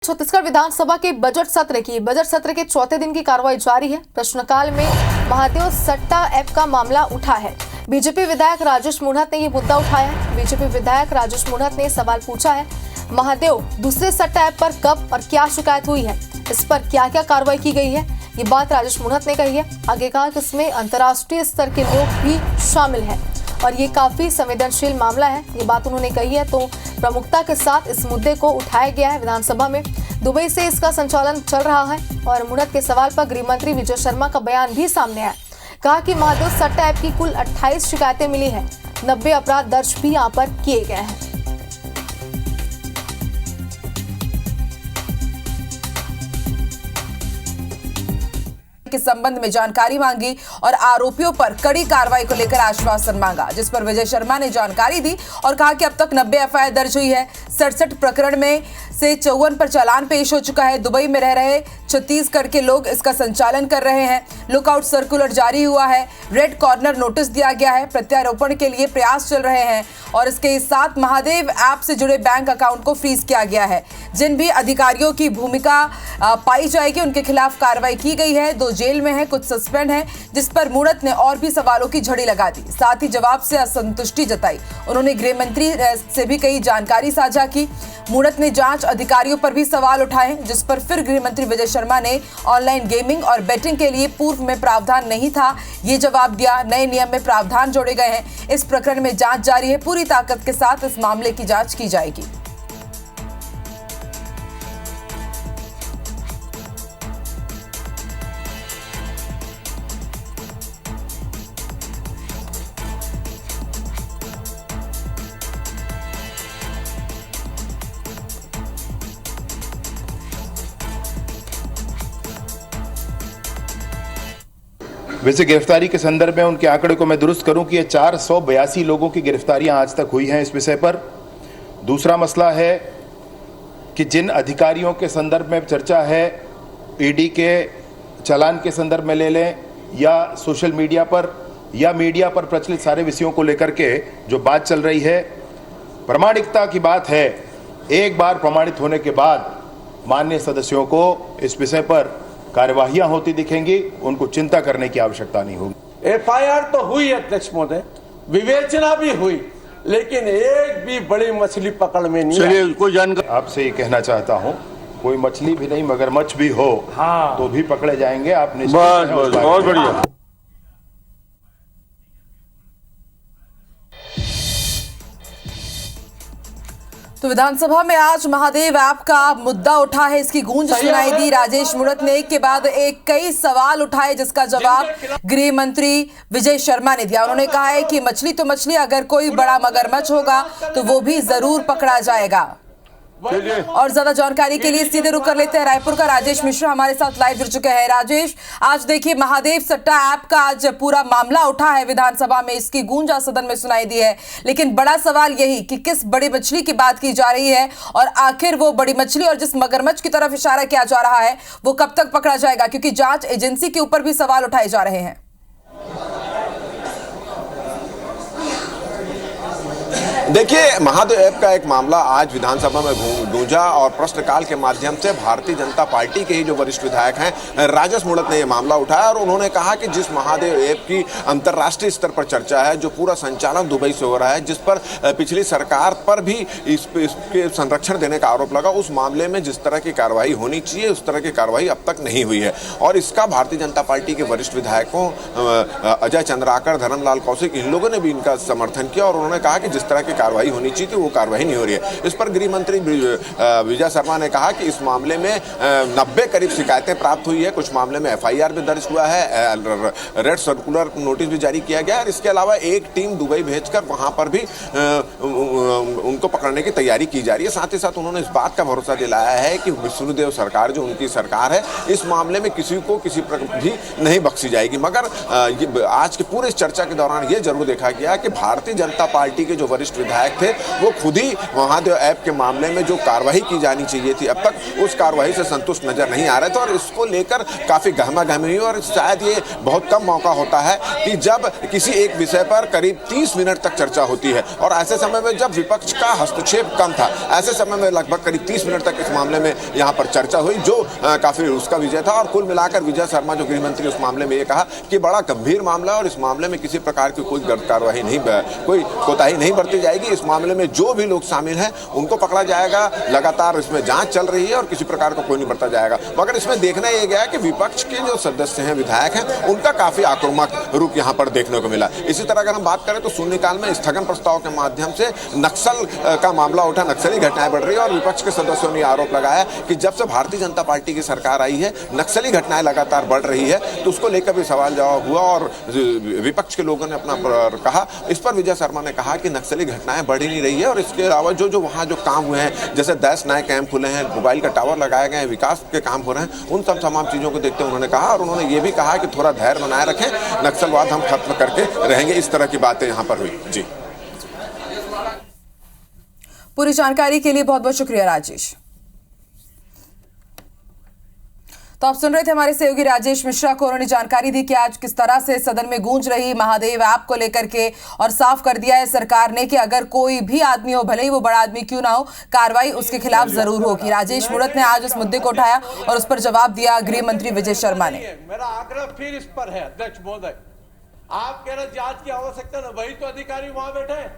छत्तीसगढ़ विधानसभा के बजट सत्र के चौथे दिन की कार्रवाई जारी है। प्रश्नकाल में महादेव सट्टा ऐप का मामला उठा है। बीजेपी विधायक राजेश मूणत ने ये मुद्दा उठाया है। बीजेपी विधायक राजेश मूणत ने सवाल पूछा है, महादेव दूसरे सट्टा ऐप पर कब और क्या शिकायत हुई है, इस पर क्या क्या कार्रवाई की गई है। ये बात राजेश मूणत ने कही है। आगे कहा कि इसमें अंतर्राष्ट्रीय स्तर के लोग भी शामिल हैं और ये काफी संवेदनशील मामला है। ये बात उन्होंने कही है, तो प्रमुखता के साथ इस मुद्दे को उठाया गया है। विधानसभा में दुबई से इसका संचालन चल रहा है और मूणत के सवाल पर गृह मंत्री विजय शर्मा का बयान भी सामने आया। कहा कि महादेव सट्टा ऐप की कुल 28 शिकायतें मिली हैं, 90 अपराध दर्ज भी यहाँ पर किए गए हैं। के संबंध में जानकारी मांगी और आरोपियों पर कड़ी कार्रवाई को लेकर आश्वासन मांगा, जिस पर विजय शर्मा ने जानकारी दी और कहा कि अब तक 90 एफआईआर दर्ज हुई है। 67 प्रकरण में से 54 पर चालान पेश हो चुका है। दुबई में रह रहे छत्तीसगढ़ के लोग इसका संचालन कर रहे हैं। लुकआउट सर्कुलर जारी हुआ है। रेड कॉर्नर नोटिस दिया गया है। प्रत्यारोपण के लिए प्रयास चल रहे हैं और इसके साथ महादेव ऐप से जुड़े बैंक अकाउंट को फ्रीज किया गया है। जिन भी अधिकारियों की भूमिका पाई जाएगी उनके खिलाफ कार्रवाई की गई है। 2 जेल में है, कुछ सस्पेंड है, जिस पर मूणत ने और भी सवालों की झड़ी लगा दी। साथ ही जवाब से असंतुष्टि जताई। उन्होंने गृह मंत्री से भी कई जानकारी साझा की। मूणत ने जांच अधिकारियों पर भी सवाल उठाए, जिस पर फिर गृह मंत्री विजय शर्मा ने ऑनलाइन गेमिंग और बेटिंग के लिए पूर्व में प्रावधान नहीं था, ये जवाब दिया। नए नियम में प्रावधान जोड़े गए हैं। इस प्रकरण में जांच जारी है। पूरी ताकत के साथ इस मामले की जांच की जाएगी। वैसे गिरफ्तारी के संदर्भ में उनके आंकड़े को मैं दुरुस्त करूं कि ये 482 लोगों की गिरफ्तारियां आज तक हुई हैं इस विषय पर। दूसरा मसला है कि जिन अधिकारियों के संदर्भ में चर्चा है, ईडी के चालान के संदर्भ में ले लें या सोशल मीडिया पर या मीडिया पर प्रचलित सारे विषयों को लेकर के जो बात चल रही है, प्रामाणिकता की बात है। एक बार प्रमाणित होने के बाद माननीय सदस्यों को इस विषय पर कार्यवाहियां होती दिखेंगी, उनको चिंता करने की आवश्यकता नहीं होगी। एफआईआर तो हुई अध्यक्ष महोदय, विवेचना भी हुई, लेकिन एक भी बड़ी मछली पकड़ में नहीं आई। कोई जानकारी आपसे ये कहना चाहता हूं, कोई मछली भी नहीं मगरमच्छ भी हो तो भी पकड़े जाएंगे। आप बहुत बढ़िया। तो विधानसभा में आज महादेव ऐप का मुद्दा उठा है। इसकी गूंज सुनाई दी। राजेश मूणत ने एक के बाद एक कई सवाल उठाए, जिसका जवाब गृह मंत्री विजय शर्मा ने दिया। उन्होंने कहा है कि मछली तो मछली, अगर कोई बड़ा मगरमच्छ होगा तो वो भी जरूर पकड़ा जाएगा। और ज्यादा जानकारी के लिए सीधे रुक कर लेते हैं रायपुर का राजेश मिश्रा हमारे साथ लाइव जुड़ चुके हैं। राजेश, आज देखिए महादेव सट्टा ऐप का आज पूरा मामला उठा है विधानसभा में। इसकी गूंज आज सदन में सुनाई दी है, लेकिन बड़ा सवाल यही कि किस बड़ी मछली की बात की जा रही है और आखिर वो बड़ी मछली और जिस मगरमच्छ की तरफ इशारा किया जा रहा है वो कब तक पकड़ा जाएगा, क्योंकि जांच एजेंसी के ऊपर भी सवाल उठाए जा रहे हैं। देखिए, महादेव ऐप का एक मामला आज विधानसभा में गूंजा और प्रश्नकाल के माध्यम से भारतीय जनता पार्टी के ही जो वरिष्ठ विधायक हैं राजेश मूणत ने यह मामला उठाया और उन्होंने कहा कि जिस महादेव ऐप की अंतर्राष्ट्रीय स्तर पर चर्चा है, जो पूरा संचालन दुबई से हो रहा है, जिस पर पिछली सरकार पर भी इसके संरक्षण देने का आरोप लगा, उस मामले में जिस तरह की कार्रवाई होनी चाहिए उस तरह की कार्रवाई अब तक नहीं हुई है। और इसका भारतीय जनता पार्टी के वरिष्ठ विधायकों अजय चंद्राकर, धर्मलाल कौशिक, इन लोगों ने भी इनका समर्थन किया और उन्होंने कहा कि जिस तरह की कार्रवाई होनी चाहिए वो कार्रवाई नहीं हो रही है। इस पर गृह मंत्री विजय शर्मा ने कहा कि इस मामले में 90 करीब शिकायतें प्राप्त हुई है। कुछ मामले में एफआईआर भी दर्ज हुआ है, रेड सर्कुलर नोटिस भी जारी किया गया है। इसके अलावा एक टीम दुबई भेजकर वहां पर भी उनको पकड़ने की तैयारी की जा रही है। साथ ही साथ उन्होंने इस बात का भरोसा दिलाया है कि विष्णुदेव सरकार जो उनकी सरकार है, इस मामले में किसी को किसी प्रकार भी नहीं बख्शी जाएगी। मगर आज के पूरे चर्चा के दौरान ये जरूर देखा गया कि भारतीय जनता पार्टी के जो वरिष्ठ विधायक थे वो खुद ही महादेव ऐप के मामले में जो कार्रवाई की जानी चाहिए थी अब तक उस कार्रवाई से संतुष्ट नजर नहीं आ रहे थे और इसको लेकर काफी गहमागहमी हुई। और शायद ये बहुत कम मौका होता है कि जब किसी एक विषय पर करीब 30 मिनट तक चर्चा होती है और ऐसे समय में जब विपक्ष का हस्तक्षेप कम था, ऐसे समय में लगभग करीब 30 मिनट तक इस मामले में यहाँ पर चर्चा हुई जो काफी उसका विजय था। और कुल मिलाकर विजय शर्मा जो गृह मंत्री उस मामले में ये कहा कि बड़ा गंभीर मामला और इस मामले में किसी प्रकार की कोई कार्रवाई नहीं, कोई कोताही नहीं बरती जाएगी। इस मामले में जो भी लोग शामिल हैं उनको पकड़ा जाएगा, लगातार इसमें जांच चल रही है और किसी प्रकार का कोई नहीं बरता जाएगा। मगर इसमें देखना यह गया कि विपक्ष के जो सदस्य हैं, विधायक हैं, उनका काफी आक्रामक रूप यहां पर देखने को मिला। इसी तरह अगर हम बात करें तो शून्यकाल में स्थगन प्रस्ताव के माध्यम से नक्सल का मामला उठा, नक्सली घटनाएं बढ़ रही है और विपक्ष के सदस्यों ने आरोप लगाया कि जब से भारतीय जनता पार्टी की सरकार आई है नक्सली घटनाएं लगातार बढ़ रही है, तो उसको लेकर भी सवाल जवाब हुआ और विपक्ष के लोगों ने अपना कहा। इस पर विजय शर्मा ने कहा कि नक्सली घटनाएं बढ़ ही नहीं रही है और इसके अलावा जो वहां जो काम हुए हैं, जैसे 10 नए कैंप खुले हैं, मोबाइल का टावर लगाए गए हैं, विकास के काम हो रहे हैं, उन सब तमाम चीजों को देखते उन्होंने कहा। और उन्होंने ये भी कहा कि थोड़ा धैर्य बनाए रखें, नक्सलवाद हम खत्म करके रहेंगे। इस तरह की बातें यहां पर हुई। जी, पूरी जानकारी के लिए बहुत बहुत शुक्रिया राजेश। तो आप सुन रहे थे हमारे सहयोगी राजेश मिश्रा को, उन्होंने जानकारी दी कि आज किस तरह से सदन में गूंज रही महादेव ऐप को लेकर के और साफ कर दिया है सरकार ने कि अगर कोई भी आदमी हो, भले ही वो बड़ा आदमी क्यों ना हो, कार्रवाई उसके खिलाफ जरूर होगी। राजेश मूणत ने आज उस मुद्दे को उठाया और उस पर जवाब दिया गृह मंत्री विजय शर्मा ने। मेरा आग्रह फिर इस पर है अध्यक्ष महोदय, आप कह रहे जांच की आवश्यकता ना, वही तो अधिकारी वहां बैठे हैं।